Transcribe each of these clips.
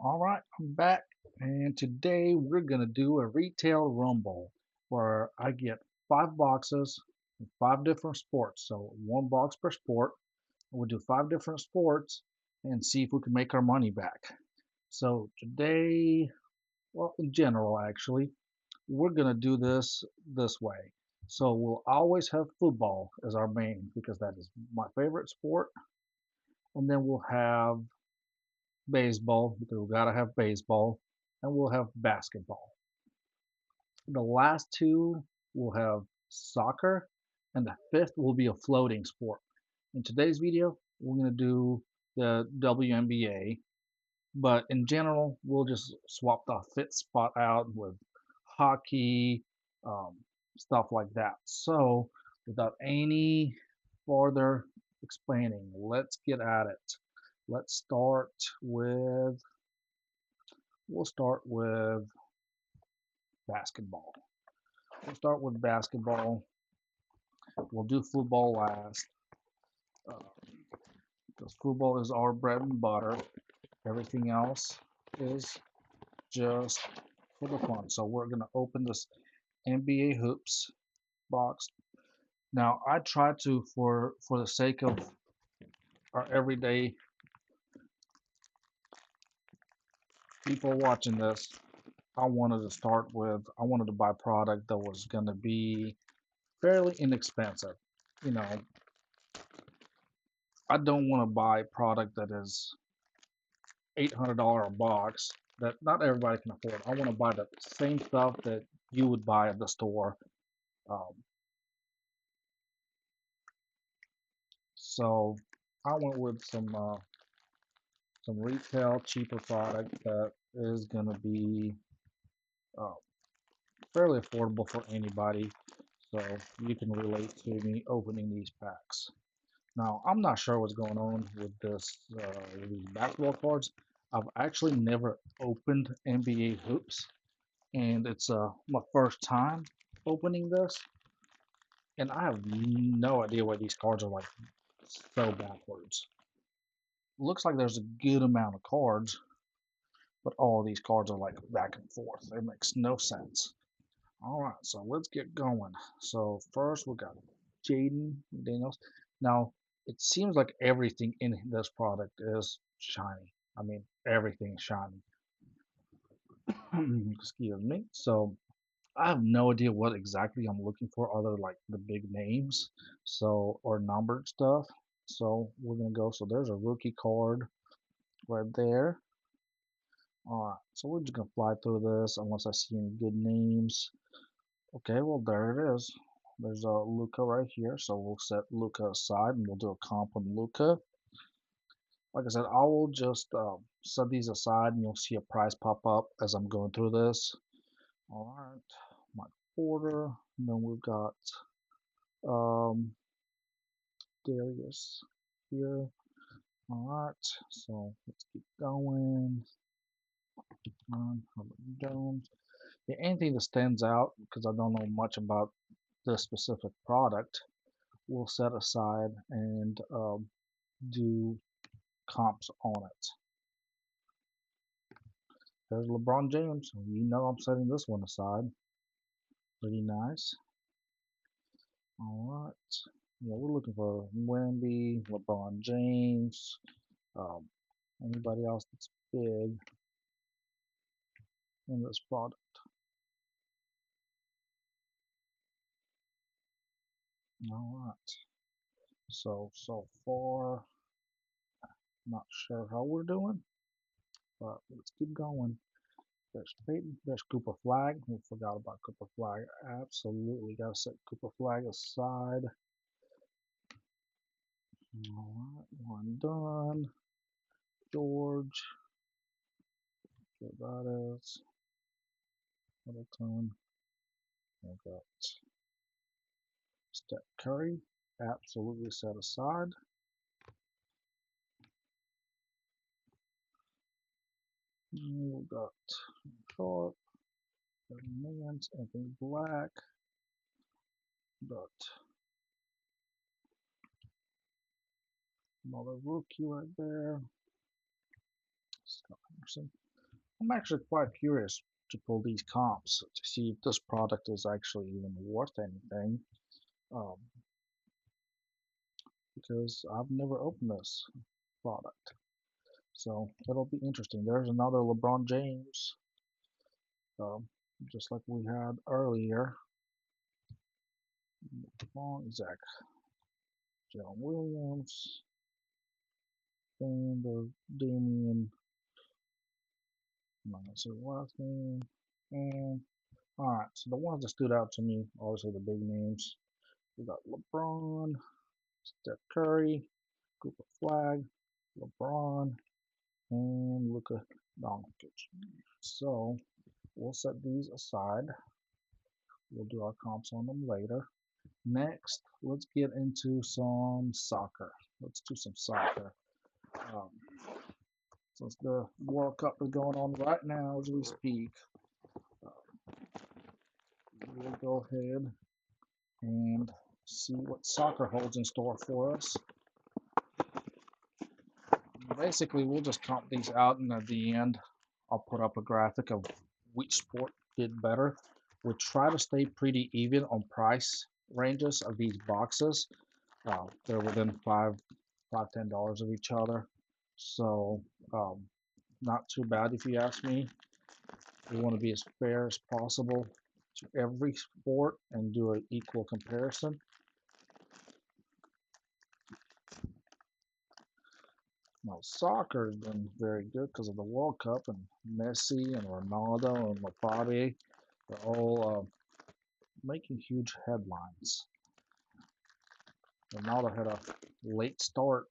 All right, I'm back, and today we're gonna do a retail rumble where I get 5 boxes, 5 different sports. So 1 box per sport. We'll do 5 different sports and see if we can make our money back. So today, well, in general, actually, we're gonna do this way. So we'll always have football as our main because that is my favorite sport, and then we'll have baseball because we gotta have baseball, and we'll have basketball. The last two will have soccer, and the fifth will be a floating sport. In today's video, we're gonna do the WNBA, but in general, we'll just swap the fifth spot out with hockey, stuff like that. So, without any further explaining, let's get at it. Let's start with We'll start with basketball. We'll start with basketball. We'll do football last uh, because football is our bread and butter. Everything else is just for the fun. So we're gonna open this NBA hoops box. Now I try to, for the sake of our everyday people watching this, I wanted to buy a product that was gonna be fairly inexpensive. You know, I don't want to buy a product that is $800 a box that not everybody can afford. I want to buy the same stuff that you would buy at the store. Um, so I went with some retail cheaper product that is gonna be uh, fairly affordable for anybody. So you can relate to me opening these packs. Now I'm not sure what's going on with these basketball cards. I've actually never opened NBA hoops, and it's my first time opening this, and I have no idea why these cards are like so backwards. Looks like there's a good amount of cards, but all of these cards are like back and forth. It makes no sense. All right, so let's get going. So first we got Jaden Daniels. Now it seems like everything in this product is shiny. I mean, everything's shiny. Excuse me. So I have no idea what exactly I'm looking for other like the big names, so or numbered stuff. So we're gonna go. So there's a rookie card right there. All right, so we're just gonna fly through this unless I see any good names. Okay, well there it is. There's a Luca right here, so we'll set Luca aside and we'll do a comp on Luca. Like I said, I will just set these aside and you'll see a price pop up as I'm going through this. All right, my order. And then we've got um, Darius here. All right, so let's keep going. Jones. Yeah, anything that stands out because I don't know much about this specific product, we'll set aside and do comps on it. There's LeBron James. You know I'm setting this one aside. Pretty nice. All right. Yeah, we're looking for Wemby, LeBron James, um, anybody else that's big in this product. All right. So far, not sure how we're doing, but let's keep going. There's Peyton. There's Cooper Flag. We forgot about Cooper Flag. Absolutely got to set Cooper Flag aside. All right, one done. George. Okay, that is Middleton. We got Steph Curry. Absolutely set aside. We got Sharp. Mans, Anthony Black. Got another rookie right there. Scott Anderson. I'm actually quite curious to pull these comps to see if this product is actually even worth anything. Um, because I've never opened this product. So it'll be interesting. There's another LeBron James, um, just like we had earlier. Zach, John Williams, and Damian. I'm not gonna say last name. And all right, so the ones that stood out to me, obviously the big names. We got LeBron, Steph Curry, Cooper Flag, LeBron, and Luka Doncic. So we'll set these aside. We'll do our comps on them later. Next, let's get into some soccer. Let's do some soccer. Um, since the World Cup is going on right now as we speak, uh, we'll go ahead and see what soccer holds in store for us. Basically, we'll just comp these out, and at the end, I'll put up a graphic of which sport did better. We try to stay pretty even on price ranges of these boxes. They're within $10 of each other, so um, not too bad if you ask me. We want to be as fair as possible to every sport and do an equal comparison. Now, soccer has been very good because of the World Cup and Messi and Ronaldo and Mbappe. They're all making huge headlines. Ronaldo had a late start,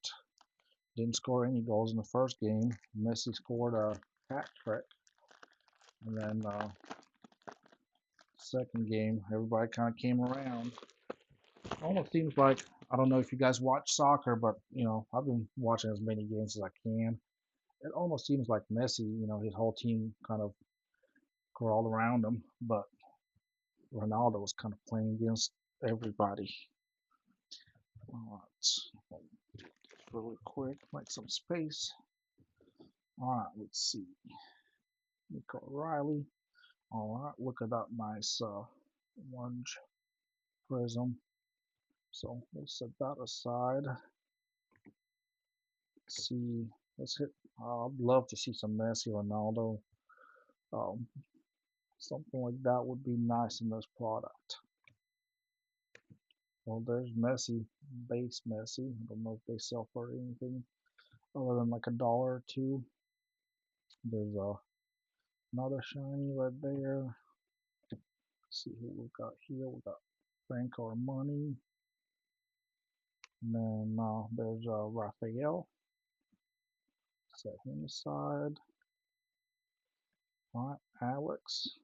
didn't score any goals in the first game. Messi scored a hat trick, and then second game, everybody kind of came around. It almost seems like I don't know if you guys watch soccer, but I've been watching as many games as I can. It almost seems like Messi, his whole team kind of crawled around him, but Ronaldo was kind of playing against everybody. All right, really quick, make some space. All right, let's see. Nico Riley. All right, look at that nice orange prism. So we'll set that aside. Let's see, let's hit. I'd love to see some Messi, Ronaldo. Um, Something like that would be nice in this product. Well, there's Messi, base Messi. I don't know if they sell for anything other than like $1 or two. There's another shiny right there. Let's see who we got here. We got Frank Armani. And then there's Raphael. Set him aside. All right, Alex.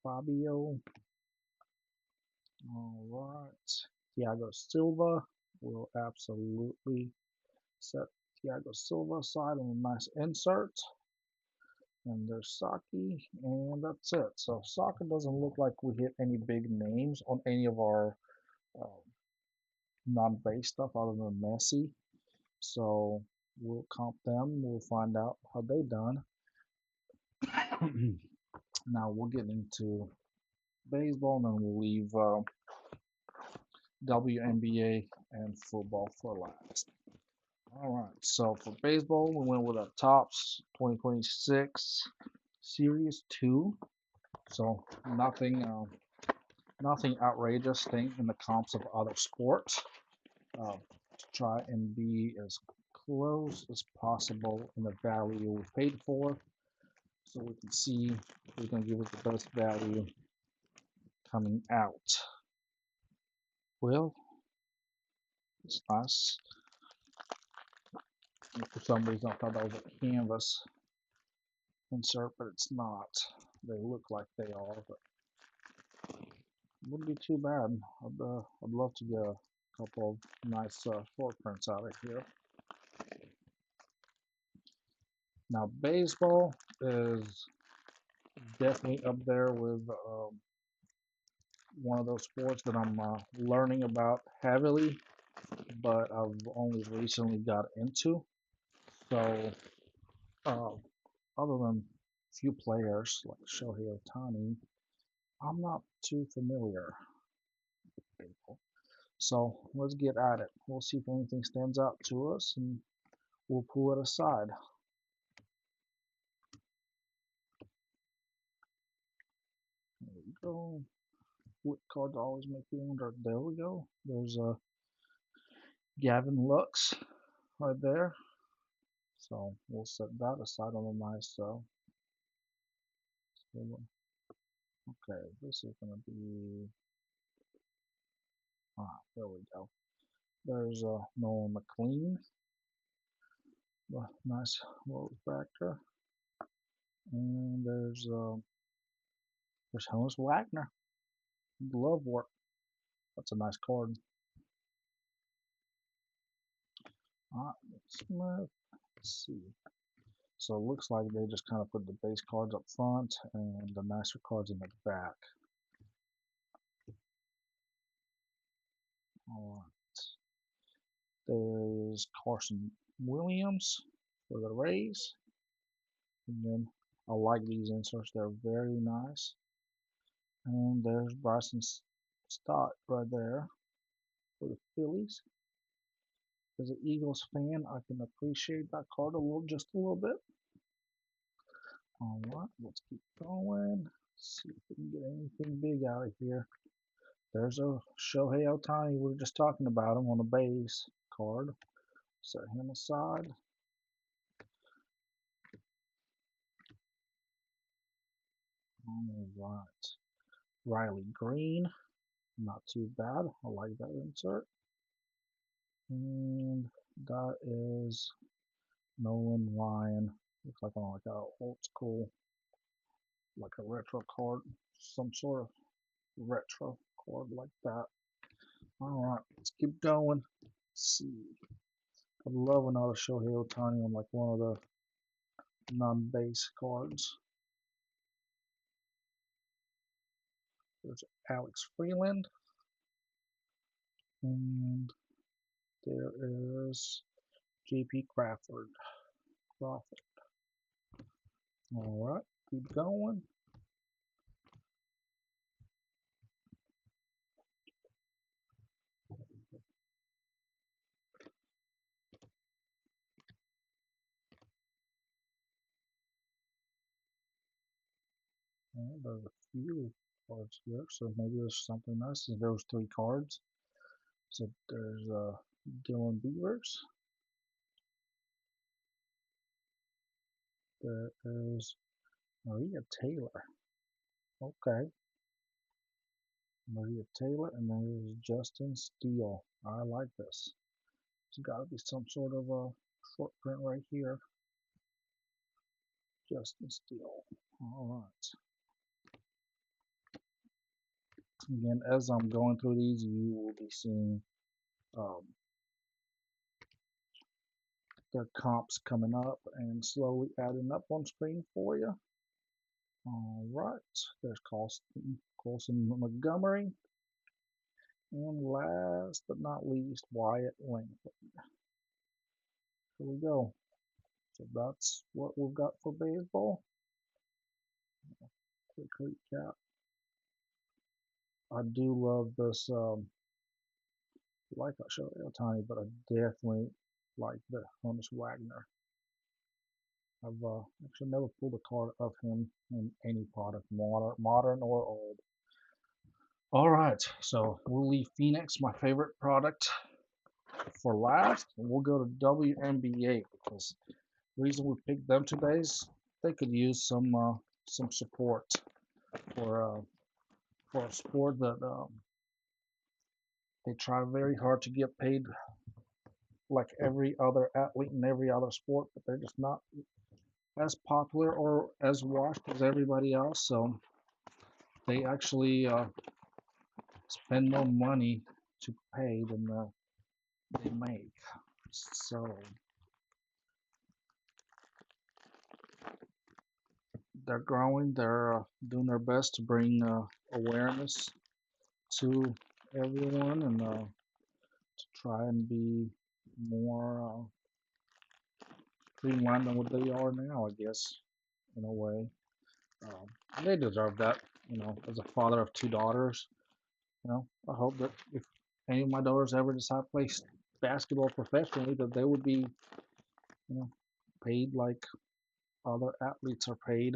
Fabio. All right. Thiago Silva. Will absolutely set Thiago Silva aside on a nice insert. And there's Saki, and that's it. So Soccer doesn't look like we hit any big names on any of our uh, non-base stuff other than Messi. So we'll comp them. We'll find out how they done. Now we'll get into baseball, and then we'll leave WNBA and football for last. All right. So for baseball, we went with our tops 2026 Series 2. So nothing outrageous thing in the comps of other sports. To try and be as close as possible in the value we paid for, so we can see who's going to give us the best value coming out. Well, it's nice. And for some reason, I thought that was a canvas insert, but it's not. They look like they are, but it wouldn't be too bad. I'd love to get a couple of nice short prints out of here. Now, baseball is definitely up there with one of those sports that I'm learning about heavily, but I've only recently got into. So, uh, other than a few players like Shohei Ohtani, I'm not too familiar with baseball. So let's get at it. We'll see if anything stands out to us, and we'll pull it aside. There we go. What cards always make you wonder? There we go. There's Gavin Lux right there. So we'll set that aside on a nice. Okay, this is gonna be. There we go. There's Nolan McLean, nice load factor, and there's Helmut Wagner, glove work. That's a nice card. Smith. Let's see. So it looks like they just kind of put the base cards up front and the master cards in the back. All right. There's Carson Williams for the Rays. Again, I like these inserts. They're very nice. And there's Bryson Stott right there for the Phillies. As an Eagles fan, I can appreciate that card just a little bit. All right, let's keep going. See if we can get anything big out of here. There's a Shohei Ohtani. We were just talking about him on the base card. Set him aside. All right. Riley Green. Not too bad. I like that insert. And that is Nolan Ryan. Looks like on like a old school, like a retro card, some sort of retro card like that. All right, let's keep going. Let's see. I'd love another Shohei Ohtani on like one of the non-base cards. There's Alex Freeland, and there is JP Crawford. Crawford. All right, keep going. And there's a few cards here, so maybe there's something nice in those three cards. So there's Dylan Beavers. There is Maria Taylor. Okay, Maria Taylor, and then there's Justin Steele. I like this. There's got to be some sort of a short print right here. Justin Steele. All right. Again, as I'm going through these, you will be seeing um, their comps coming up and slowly adding up on screen for you. All right. There's Colson Montgomery. And last but not least, Wyatt Langford. Here we go. So that's what we've got for baseball. Quick recap. I do love this. Like I showed Tiny, but I definitely like the Honus Wagner. I've actually never pulled a card of him in any product, modern or old. All right, so we'll leave Phoenix, my favorite product, for last, and we'll go to WNBA because the reason we picked them today is they could use some support for uh, for a sport that they try very hard to get paid like every other athlete in every other sport, but they're just not as popular or as watched as everybody else. So they actually spend more money to pay than they make. So they're growing. They're doing their best to bring awareness to everyone and to try and be more streamlined than what they are now, I guess. in a way. They deserve that. As a father of two daughters, I hope that if any of my daughters ever decide to play basketball professionally, that they would be, you know, paid like other athletes are paid,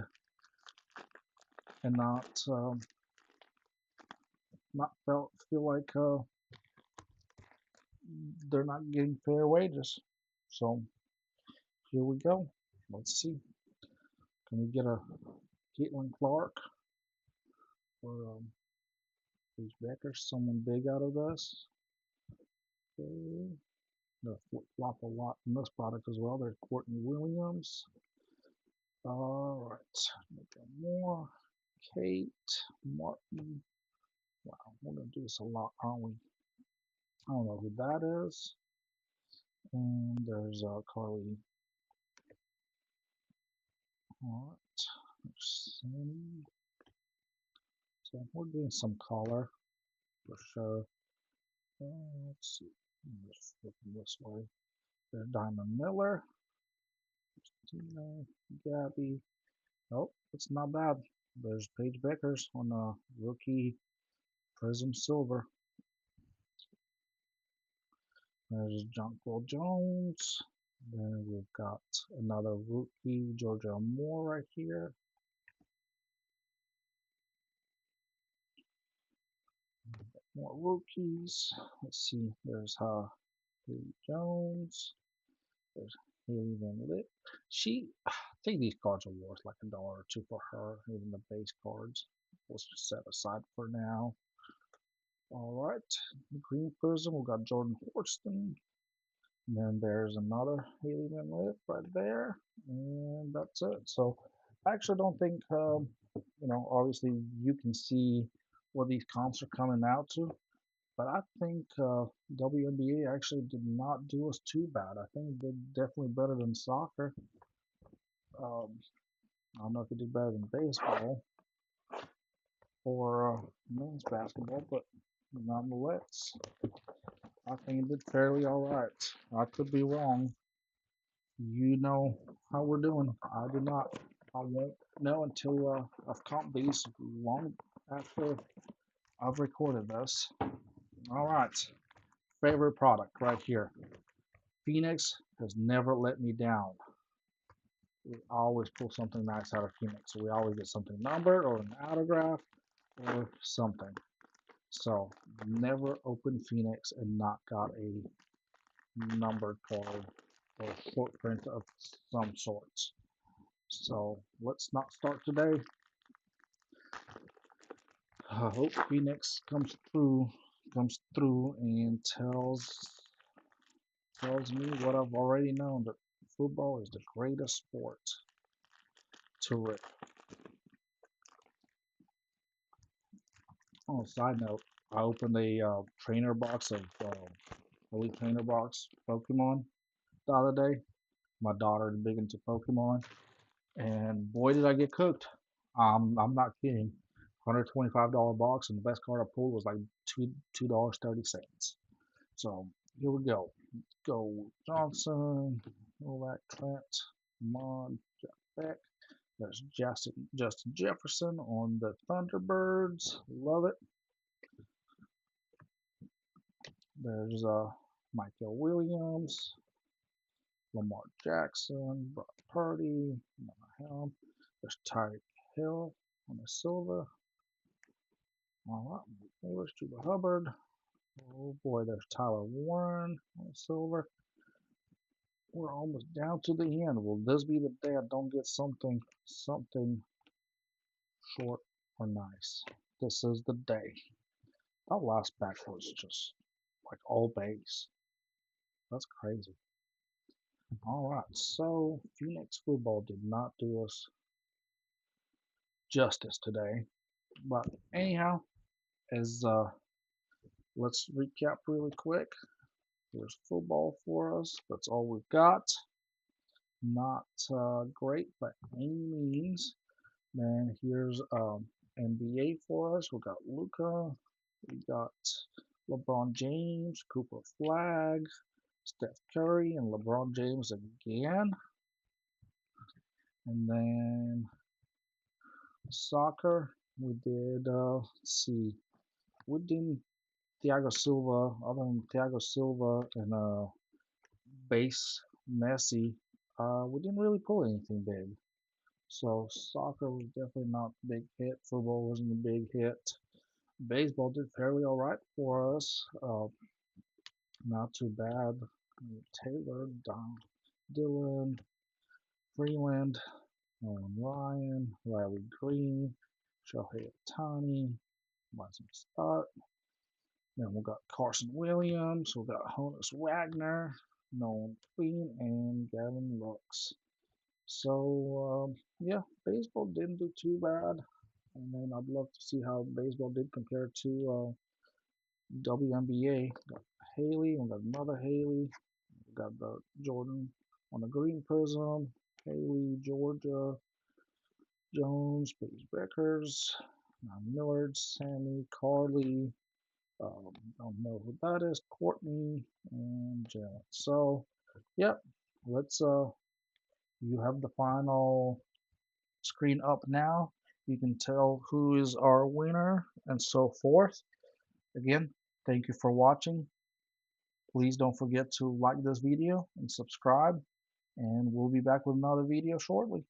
and not feel like they're not getting fair wages. So here we go. Let's see. Can we get a Caitlin Clark or Paige Becker, someone big out of this? Okay. They'll flip flop a lot in this product as well. There's Courtney Williams. All right. Make more. Kate Martin. Wow, we're gonna do this a lot, aren't we? I don't know who that is. And there's Carly. All right. Sandy. So we're doing some color for sure. Let's see. Just flipping this way. There's Diamond Miller. Tina, Gabby. Oh, it's not bad. There's Paige Beckers on a rookie Prizm Silver. There's Jonquil Jones. Then we've got another rookie, Georgia Moore, right here. More rookies. Let's see. There's Haley Jones. There's Haley Van Lit. I think these cards are worth like $1 or two for her, even the base cards. Let's just set aside for now. All right. Green Prism, we've got Jordan Horston. And then there's another Haley Van Lit right there. And that's it. So I actually don't think, obviously you can see what these comps are coming out to. But I think WNBA actually did not do us too bad. I think they did definitely better than soccer. Um, I don't know if they did better than baseball or men's basketball, but nonetheless, I think it did fairly all right. I could be wrong. You know how we're doing. I do not. I won't know until I've comped these long after I've recorded this. All right. Favorite product right here. Phoenix has never let me down. We always pull something nice out of Phoenix. So we always get something numbered or an autograph or something. So never opened Phoenix and not got a numbered card or short print of some sorts. So let's not start today. I hope Phoenix comes through and tells me what I've already known, that football is the greatest sport to rip. On a side note, I opened a trainer box of Elite Trainer box Pokemon the other day. My daughter is big into Pokemon, and boy did I get cooked. I'm not kidding. $125 box, and the best card I pulled was like $2 30 cents. So here we go. Go Johnson, Novak Clint, Mon, Jeff Beck. There's Justin Jefferson on the Thunderbirds. Love it. There's Michael Williams, Lamar Jackson, Brock Purdy, Helm. There's Tyreek Hill on the silver. All right, there's Juba Hubbard. Oh boy, there's Tyler Warren on the silver. We're almost down to the end. Will this be the day I don't get something short or nice? This is the day. That last pack was just like all base. That's crazy. All right, so Phoenix football did not do us justice today. But anyhow, as let's recap really quick. There's football for us. That's all we've got. Not great by any means. Then here's NBA for us. We got Luca. We got LeBron James, Cooper Flag, Steph Curry, and LeBron James again. And then soccer, we did, let's see, we did Thiago Silva, other than Thiago Silva and base Messi, we didn't really pull anything big. So soccer was definitely not a big hit. Football wasn't a big hit. Baseball did fairly all right for us. Not too bad. Taylor, Don, Dylan, Freeland, Nolan Ryan, Riley Green, Shohei Ohtani, Prizm Soccer. Then we got Carson Williams, we got Honus Wagner, Nolan Queen, and Gavin Lux. So yeah, baseball didn't do too bad. And then I'd love to see how baseball did compare to WNBA. Got Haley, we got another Haley, we got the Jordan on the green prism, Haley, Georgia, Jones, Paige Beckers, Millard, Sammy, Carly, don't know who that is, Courtney, and Janet. So, yep, let's, you have the final screen up now. You can tell who is our winner and so forth. Again, thank you for watching. Please don't forget to like this video and subscribe, and we'll be back with another video shortly.